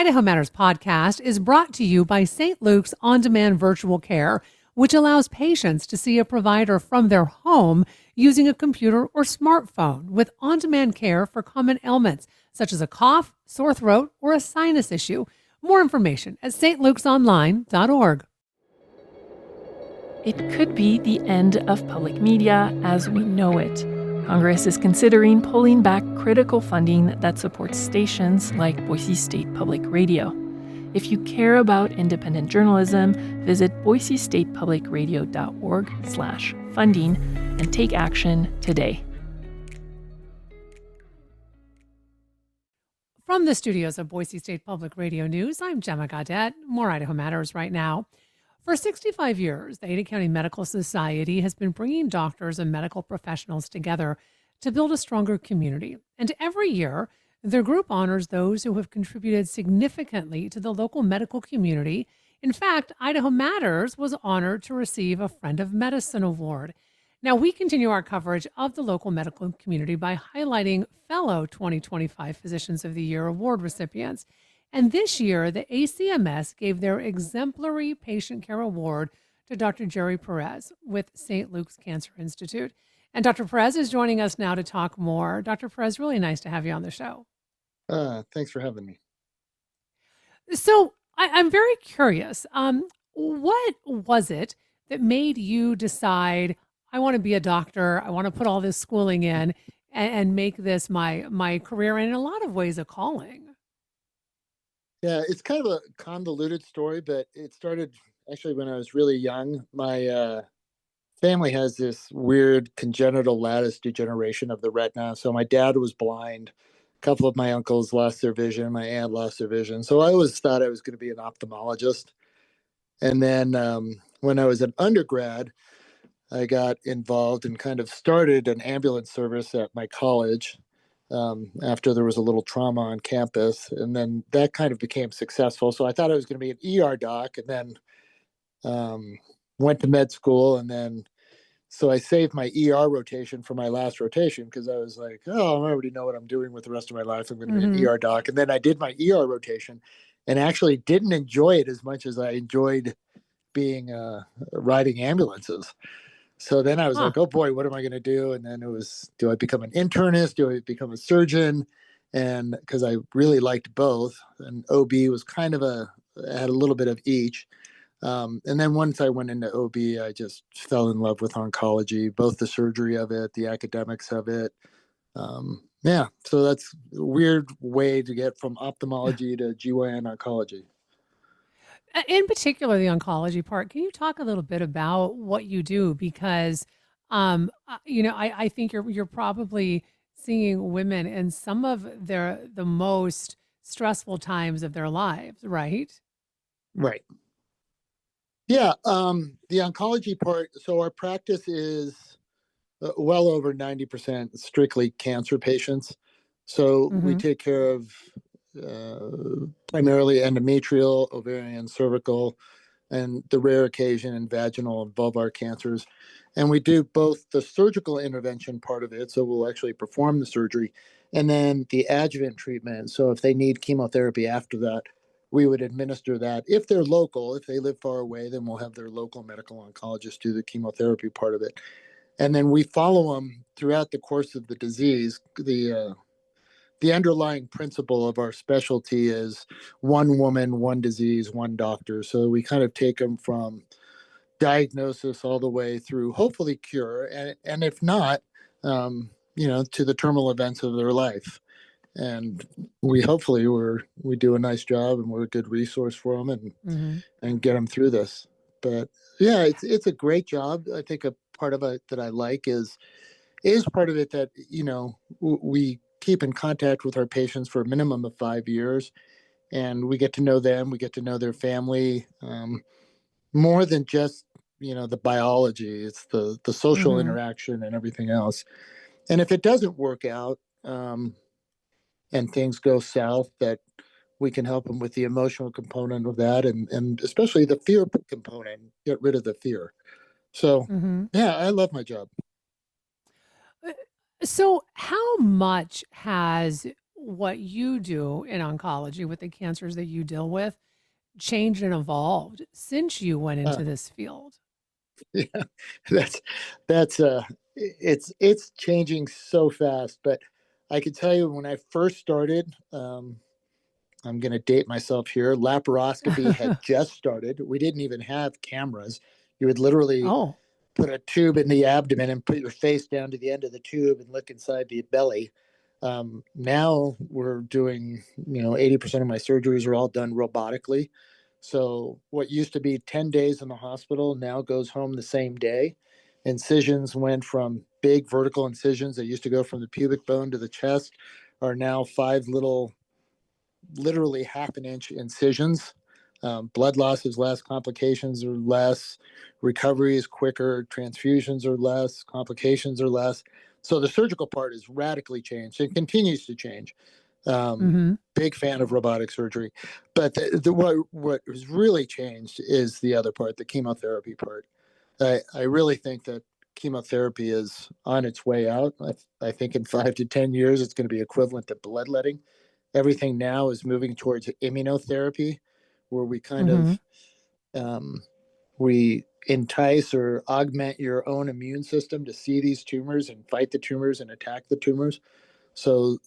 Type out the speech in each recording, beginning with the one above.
Idaho Matters podcast is brought to you by St. Luke's On-Demand Virtual Care, which allows patients to see a provider from their home using a computer or smartphone with on-demand care for common ailments such as a cough, sore throat, or a sinus issue. More information at stlukesonline.org. It could be the end of public media as we know it. Congress is considering pulling back critical funding that supports stations like Boise State Public Radio. If you care about independent journalism, visit boisestatepublicradio.org/funding and take action today. From the studios of Boise State Public Radio News, I'm Gemma Gaudette. More Idaho Matters right now. For 65 years, the Ada County Medical Society has been bringing doctors and medical professionals together to build a stronger community. And every year, their group honors those who have contributed significantly to the local medical community. In fact, Idaho Matters was honored to receive a Friend of Medicine Award. Now, we continue our coverage of the local medical community by highlighting fellow 2025 Physicians of the Year award recipients. And this year, the ACMS gave their Exemplary Patient Care Award to Dr. Jerry Perez with St. Luke's Cancer Institute. And Dr. Perez is joining us now to talk more. Dr. Perez, really nice to have you on the show. Thanks for having me. So I'm very curious. What was it that made you decide, I want to be a doctor, I want to put all this schooling in and make this my career and in a lot of ways a calling? Yeah, it's kind of a convoluted story, but it started actually when I was really young. My family has this weird congenital lattice degeneration of the retina. So my dad was blind. A couple of my uncles lost their vision. My aunt lost their vision. So I always thought I was going to be an ophthalmologist. And then when I was an undergrad, I got involved and kind of started an ambulance service at my college. After there was a little trauma on campus, and then that kind of became successful. So I thought I was going to be an ER doc, and then went to med school, and then so I saved my ER rotation for my last rotation because I was like, oh, I already know what I'm doing with the rest of my life. I'm going to be an ER doc, and then I did my ER rotation, and actually didn't enjoy it as much as I enjoyed being riding ambulances. So then I was like, oh boy, what am I going to do? And then it was, do I become an internist? Do I become a surgeon? And because I really liked both, and OB was kind of had a little bit of each. And then once I went into OB, I just fell in love with oncology, both the surgery of it, the academics of it. Yeah, so that's a weird way to get from ophthalmology to GYN oncology. In particular, the oncology part, can you talk a little bit about what you do? Because, I think you're probably seeing women in some of the most stressful times of their lives, right? Right. Yeah. The oncology part. So our practice is well over 90% strictly cancer patients. So we take care of primarily endometrial, ovarian, cervical, and the rare occasion in vaginal and vulvar cancers. And we do both the surgical intervention part of it, so we'll actually perform the surgery, and then the adjuvant treatment. So if they need chemotherapy after that, we would administer that. If they're local, if they live far away, then we'll have their local medical oncologist do the chemotherapy part of it. And then we follow them throughout the course of the disease. The underlying principle of our specialty is one woman, one disease, one doctor. So we kind of take them from diagnosis all the way through hopefully cure, and if not, to the terminal events of their life. And we hopefully we do a nice job, and we're a good resource for them and get them through this. But yeah, it's a great job. I think a part of it that I like is part of it that we keep in contact with our patients for a minimum of 5 years, and we get to know them, we get to know their family, more than just the biology. It's the social interaction and everything else. And if it doesn't work out, and things go south, that we can help them with the emotional component of that, and especially the fear component, get rid of the fear. So yeah, I love my job. So how much has what you do in oncology with the cancers that you deal with changed and evolved since you went Uh, into this field? yeah, that's that's it's changing so fast. But I can tell you when I first started, I'm going to date myself here. Laparoscopy had just started. We didn't even have cameras. You would literally Oh. put a tube in the abdomen and put your face down to the end of the tube and look inside the belly. Now we're doing, 80% of my surgeries are all done robotically. So what used to be 10 days in the hospital now goes home the same day. Incisions went from big vertical incisions that used to go from the pubic bone to the chest are now five little, literally half an inch incisions. Blood loss is less, complications are less, recovery is quicker, transfusions are less, complications are less. So the surgical part is radically changed and continues to change. Mhm. Big fan of robotic surgery, but what has really changed is the other part, the chemotherapy part. I really think that chemotherapy is on its way out. I think in 5 to 10 years, it's going to be equivalent to bloodletting. Everything now is moving towards immunotherapy, where we kind Mhm. of um, we entice or augment your own immune system to see these tumors and fight the tumors and attack the tumors. So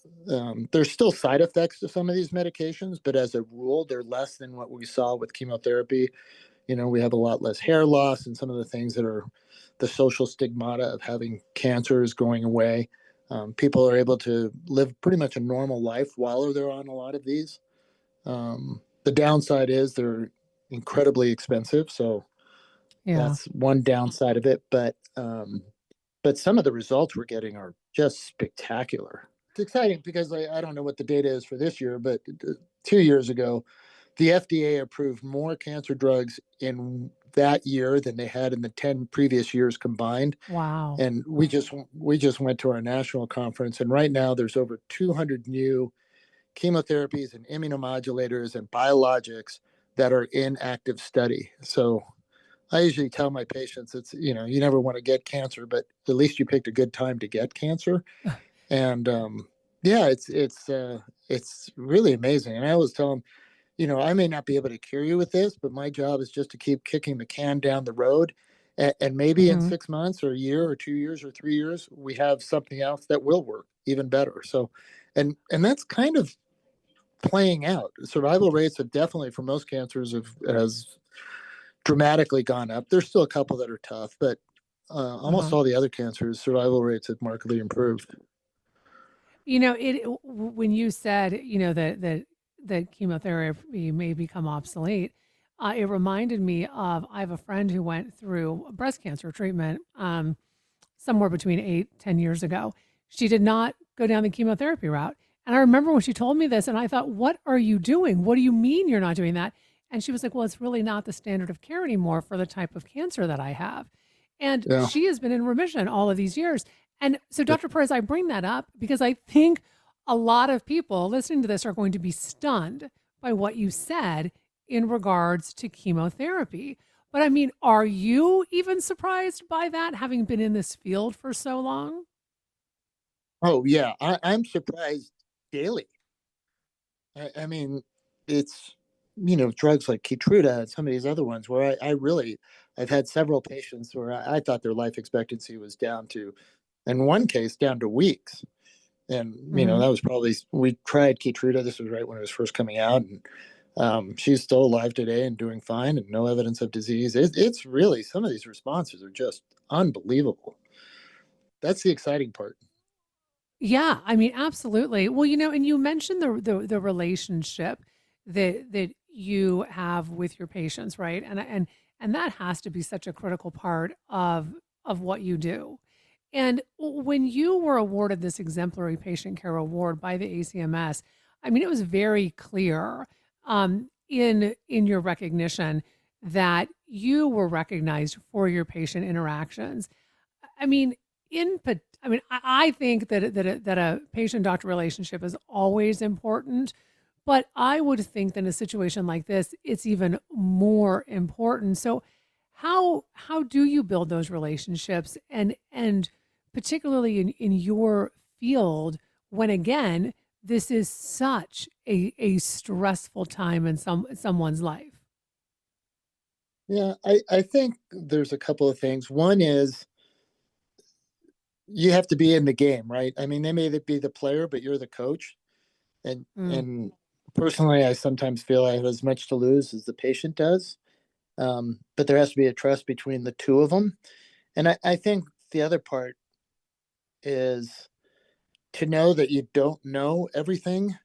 there's still side effects to some of these medications, but as a rule, they're less than what we saw with chemotherapy. We have a lot less hair loss and some of the things that are the social stigmata of having cancer is going away. People are able to live pretty much a normal life while they're on a lot of these. The downside is they're incredibly expensive, so Yeah. that's one downside of it. But some of the results we're getting are just spectacular. It's exciting because I don't know what the data is for this year, but 2 years ago, the FDA approved more cancer drugs in that year than they had in the 10 previous years combined. Wow. And we just went to our national conference, and right now there's over 200 new chemotherapies and immunomodulators and biologics that are in active study. So I usually tell my patients it's, you never want to get cancer, but at least you picked a good time to get cancer. And yeah, it's really amazing. And I always tell them, I may not be able to cure you with this, but my job is just to keep kicking the can down the road. And maybe in Mhm. 6 months or a year or 2 years or 3 years, we have something else that will work even better. So, and that's kind of playing out. Survival rates have definitely, for most cancers, has dramatically gone up. There's still a couple that are tough, but almost Uh-huh. all the other cancers, survival rates have markedly improved. When you said, that chemotherapy may become obsolete, it reminded me of I have a friend who went through breast cancer treatment somewhere between 8, 10 years ago. She did not go down the chemotherapy route. And I remember when she told me this, and I thought, what are you doing? What do you mean you're not doing that? And she was like, well, it's really not the standard of care anymore for the type of cancer that I have. And Yeah. she has been in remission all of these years. And so, Dr. Perez, I bring that up because I think a lot of people listening to this are going to be stunned by what you said in regards to chemotherapy. But I mean, are you even surprised by that, having been in this field for so long? Oh, yeah. I'm surprised daily. I mean, it's, drugs like Keytruda and some of these other ones where I've had several patients where I thought their life expectancy was down to, in one case, down to weeks. And, Hmm. that was probably, we tried Keytruda. This was right when it was first coming out. And she's still alive today and doing fine and no evidence of disease. It's really, some of these responses are just unbelievable. That's the exciting part. Yeah, I mean, absolutely. Well, and you mentioned the relationship that you have with your patients, right? And that has to be such a critical part of what you do. And when you were awarded this exemplary patient care award by the ACMS, I mean, it was very clear in your recognition that you were recognized for your patient interactions. I mean, I think that a patient doctor relationship is always important, but I would think that in a situation like this, it's even more important. So, how do you build those relationships, and particularly in your field, when again this is such a stressful time in someone's life. Yeah, I think there's a couple of things. One is you have to be in the game, right? I mean, they may be the player, but you're the coach. Mm, And personally, I sometimes feel I have as much to lose as the patient does. But there has to be a trust between the two of them. And I think the other part is to know that you don't know everything.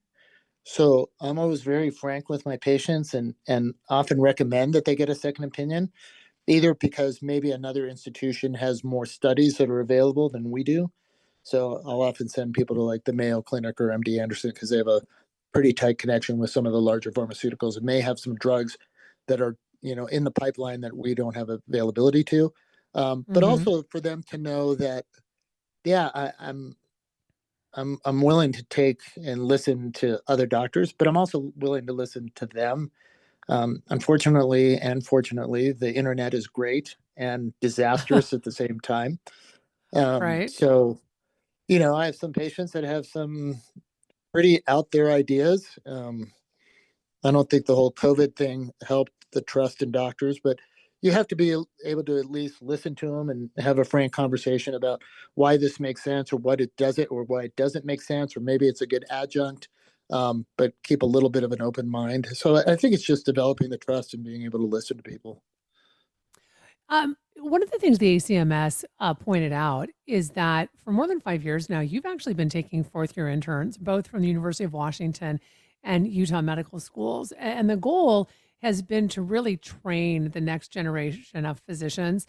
So I'm always very frank with my patients and often recommend that they get a second opinion, either because maybe another institution has more studies that are available than we do. So I'll often send people to like the Mayo Clinic or MD Anderson because they have a pretty tight connection with some of the larger pharmaceuticals and may have some drugs that are in the pipeline that we don't have availability to. But mm-hmm. also for them to know that yeah, I'm willing to take and listen to other doctors, but I'm also willing to listen to them. Unfortunately and fortunately, the internet is great and disastrous at the same time. Right. So I have some patients that have some pretty out there ideas. I don't think the whole COVID thing helped the trust in doctors, but you have to be able to at least listen to them and have a frank conversation about why this makes sense or what it doesn't or why it doesn't make sense, or maybe it's a good adjunct, but keep a little bit of an open mind. So I think it's just developing the trust and being able to listen to people. One of the things the ACMS pointed out is that for more than 5 years now, you've actually been taking fourth year interns, both from the University of Washington and Utah medical schools. And the goal has been to really train the next generation of physicians.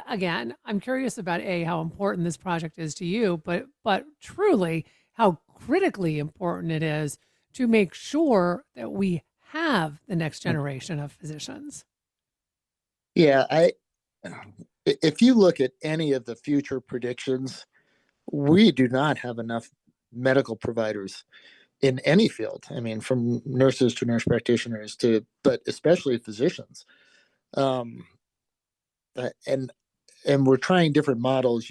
Again, I'm curious about how important this project is to you, but truly how critically important it is to make sure that we have the next generation of physicians. Yeah, if you look at any of the future predictions, we do not have enough medical providers in any field. I mean, from nurses to nurse practitioners to, but especially physicians. Um, and we're trying different models.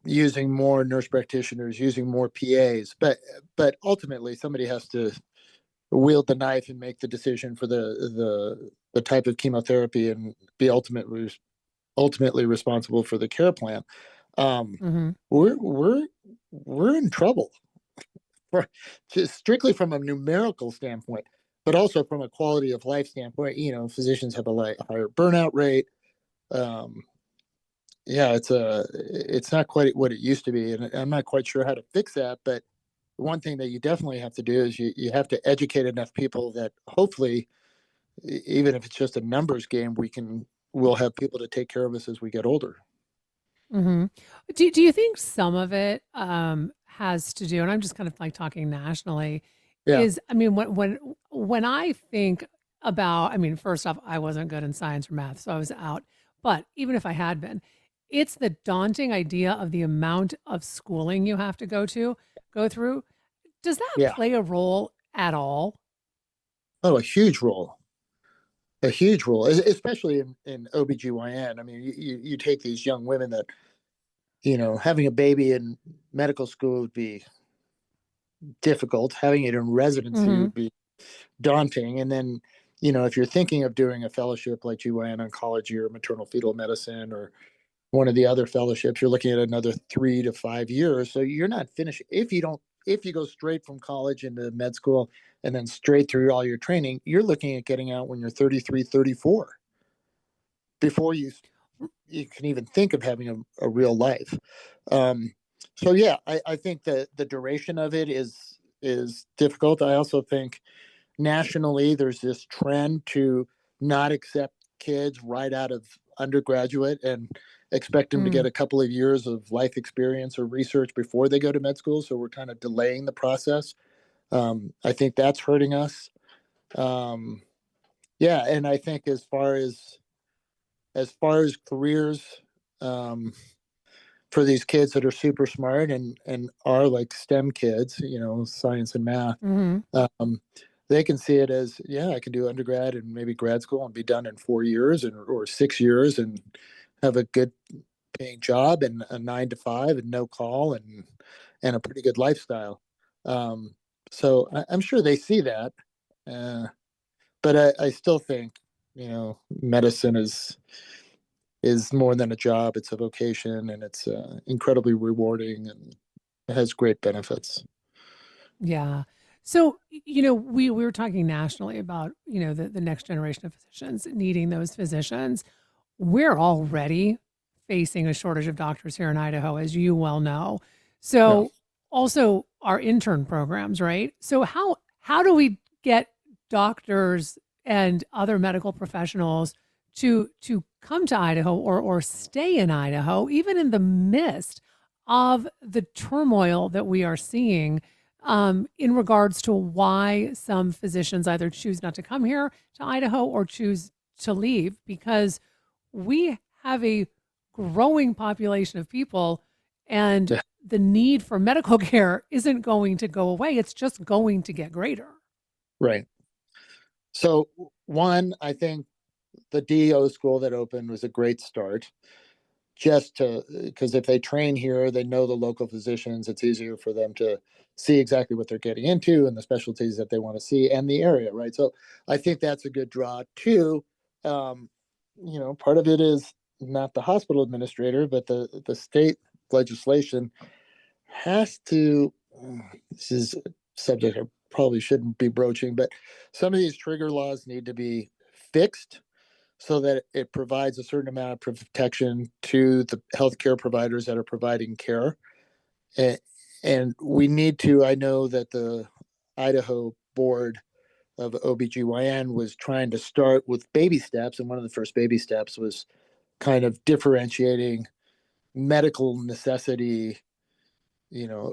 Using more nurse practitioners, using more PAs, but ultimately somebody has to wield the knife and make the decision for the type of chemotherapy and be ultimately responsible for the care plan. Um, Hmm. we're in trouble for just strictly from a numerical standpoint, but also from a quality of life standpoint. Physicians have a higher burnout rate. Um, yeah, it's not quite what it used to be, and I'm not quite sure how to fix that. But one thing that you definitely have to do is you have to educate enough people that hopefully, even if it's just a numbers game, we'll have people to take care of us as we get older. Hmm. Do you think some of it has to do, and I'm just kind of like talking nationally, Yeah, is I mean when I think about, I mean, first off, I wasn't good in science or math, so I was out. But even if I had been, it's the daunting idea of the amount of schooling you have to go through. Does that yeah. play a role at all? Oh, a huge role, especially in OBGYN. I mean, you take these young women that, having a baby in medical school would be difficult. Having it in residency Hmm. would be daunting. And then, if you're thinking of doing a fellowship like GYN oncology or maternal fetal medicine or one of the other fellowships, you're looking at another 3 to 5 years. So you're not finished if you go straight from college into med school and then straight through all your training, you're looking at getting out when you're 33, 34 before you can even think of having a real life. Um, so yeah, I think that the duration of it is difficult. I also think nationally there's this trend to not accept kids right out of undergraduate and expect them to get Mm. a couple of years of life experience or research before they go to med school. So we're kind of delaying the process. I think that's hurting us. Um, yeah, and I think as far as careers, um, for these kids that are super smart and are like STEM kids, science and math, Hmm. um, they can see it as, yeah, I can do undergrad and maybe grad school and be done in 4 years or 6 years and have a good paying job and a 9 to 5 and no call and a pretty good lifestyle. So I'm sure they see that, but I still think medicine is more than a job. It's a vocation, and it's incredibly rewarding, and it has great benefits. Yeah. So, we were talking nationally about, the next generation of physicians needing those physicians. We're already facing a shortage of doctors here in Idaho, as you well know. Yeah. So, also our intern programs, right? So, how do we get doctors and other medical professionals to come to Idaho or stay in Idaho, even in the midst of the turmoil that we are seeing? In regards to why some physicians either choose not to come here to Idaho or choose to leave, because we have a growing population of people and Yeah. the need for medical care isn't going to go away. It's just going to get greater. Right. So one, I think the DO school that opened was a great start. Just to because if they train here, they know the local physicians. It's easier for them to see exactly what they're getting into and the specialties that they want to see and the area, right? So I think that's a good draw. Two, um, part of it is not the hospital administrator, but the state legislation has to. This is a subject I probably shouldn't be broaching, but some of these trigger laws need to be fixed so that it provides a certain amount of protection to the healthcare providers that are providing care. And, and we need to, I know that the Idaho Board of OBGYN was trying to start with baby steps. And one of the first baby steps was kind of differentiating medical necessity,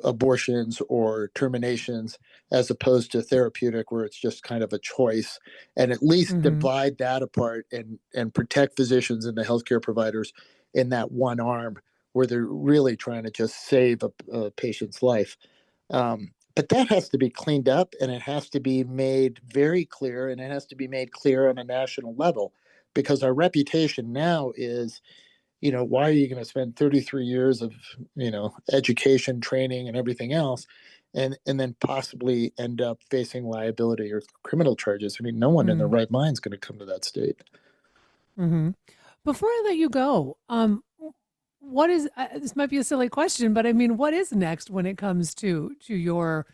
abortions or terminations, as opposed to therapeutic, where it's just kind of a choice, and at least Hmm. divide that apart and protect physicians and the healthcare providers in that one arm where they're really trying to just save a patient's life. But that has to be cleaned up, and it has to be made very clear, and it has to be made clear on a national level, because our reputation now is, why are you going to spend 33 years of, education, training, and everything else, and then possibly end up facing liability or criminal charges? I mean, no one in their right mind is going to come to that state. Mm-hmm. Before I let you go, what is this might be a silly question, but I mean, what is next when it comes to your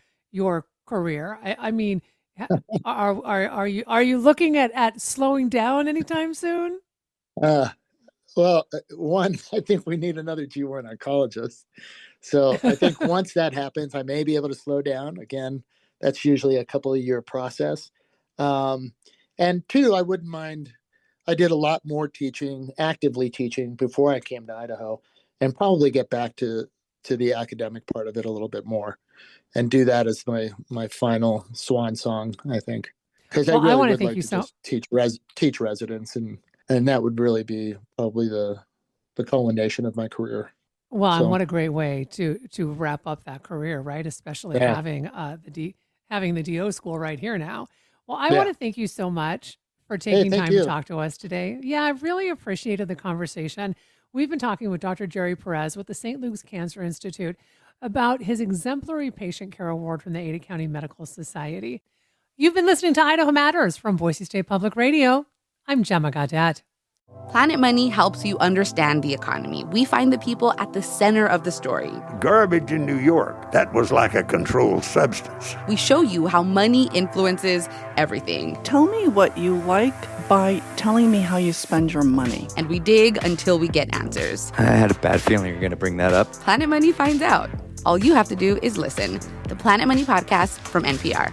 career? I mean, ha- are you looking at slowing down anytime soon? Uh, well, one, I think we need another G1 oncologist. So I think once that happens, I may be able to slow down. Again, that's usually a couple of year process. Um, and two, I wouldn't mind. I did a lot more teaching, actively teaching before I came to Idaho, and probably get back to the academic part of it a little bit more, and do that as my final swan song, I think, because I Well, I really want to would thank like you to so just teach residents, and that would really be probably the culmination of my career. well, and So what a great way to wrap up that career, right? Especially yeah, having the DO school right here now. Well, I want yeah. to thank you so much for Hey, taking thank time to you. talk to us today. Yeah, I really appreciated the conversation. We've been talking with Dr. Jerry Perez with the St. Luke's Cancer Institute about his exemplary patient care award from the Ada County Medical Society. You've been listening to Idaho Matters from Boise State Public Radio. I'm Gemma Gaudette. Planet Money helps you understand the economy. We find the people at the center of the story. Garbage in New York, that was like a controlled substance. We show you how money influences everything. Tell me what you like by telling me how you spend your money. And we dig until we get answers. I had a bad feeling you're going to bring that up. Planet Money finds out. All you have to do is listen. The Planet Money Podcast from NPR.